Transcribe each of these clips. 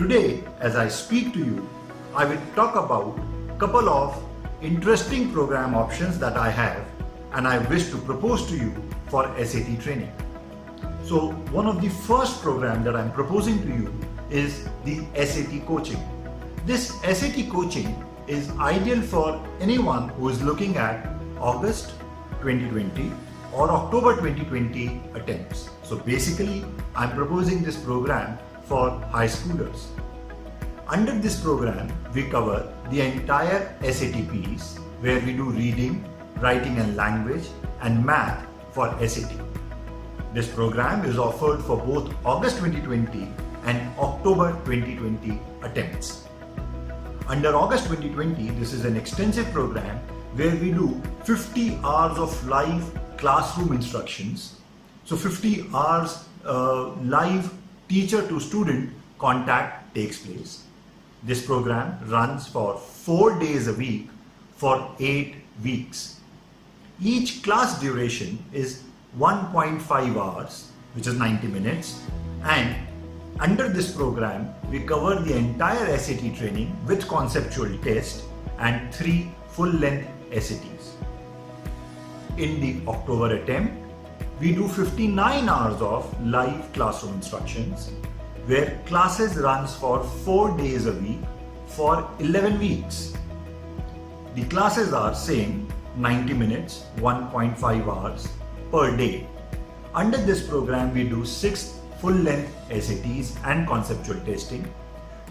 Today, as I speak to you, I will talk about a couple of interesting program options that I have and I wish to propose to you for SAT training. So one of the first program that I'm proposing to you is the SAT coaching. This SAT coaching is ideal for anyone who is looking at August 2020 or October 2020 attempts. So basically, I'm proposing this program for high schoolers. Under this program, we cover the entire SAT piece where we do reading, writing and language and math for SAT. This program is offered for both August 2020 and October 2020 attempts. Under August 2020, this is an extensive program where we do 50 hours of live classroom instructions. So 50 hours live teacher to student contact takes place. This program runs for 4 days a week for 8 weeks. Each class duration is 1.5 hours, which is 90 minutes, and under this program we cover the entire SAT training with conceptual test and 3 full-length SATs. In the October attempt, we do 59 hours of live classroom instructions where classes runs for 4 days a week for 11 weeks. The classes are same 90 minutes, 1.5 hours per day. Under this program, we do 6 full-length SATs and conceptual testing.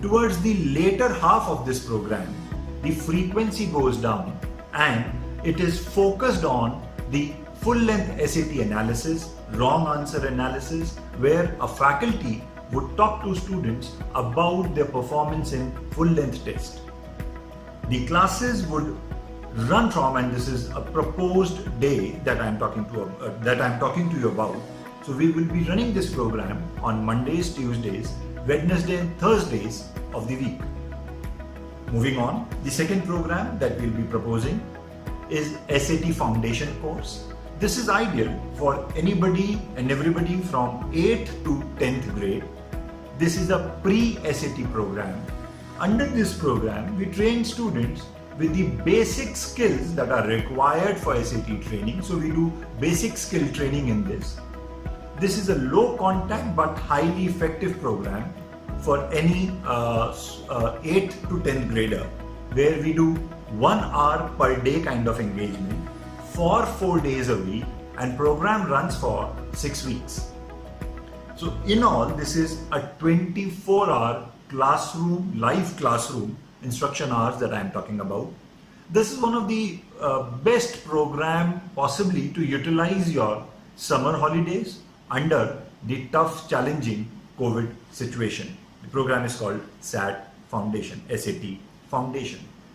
Towards the later half of this program, the frequency goes down and it is focused on the full-length SAT analysis, wrong answer analysis, where a faculty would talk to students about their performance in full-length test. The classes would run from, and this is a proposed day that I'm talking to you about. So we will be running this program on Mondays, Tuesdays, Wednesdays and Thursdays of the week. Moving on, the second program that we'll be proposing is SAT Foundation course. This is ideal for anybody and everybody from 8th to 10th grade. This is a pre-SAT program. Under this program, we train students with the basic skills that are required for SAT training. So we do basic skill training in this. This is a low contact but highly effective program for any 8th to 10th grader, where we do 1 hour per day kind of engagement for 4 days a week, and program runs for 6 weeks. So in all, this is a 24-hour classroom, live classroom instruction hours that I am talking about. This is one of the best program possibly to utilize your summer holidays under the tough, challenging COVID situation. The program is called SAT Foundation, SAT Foundation.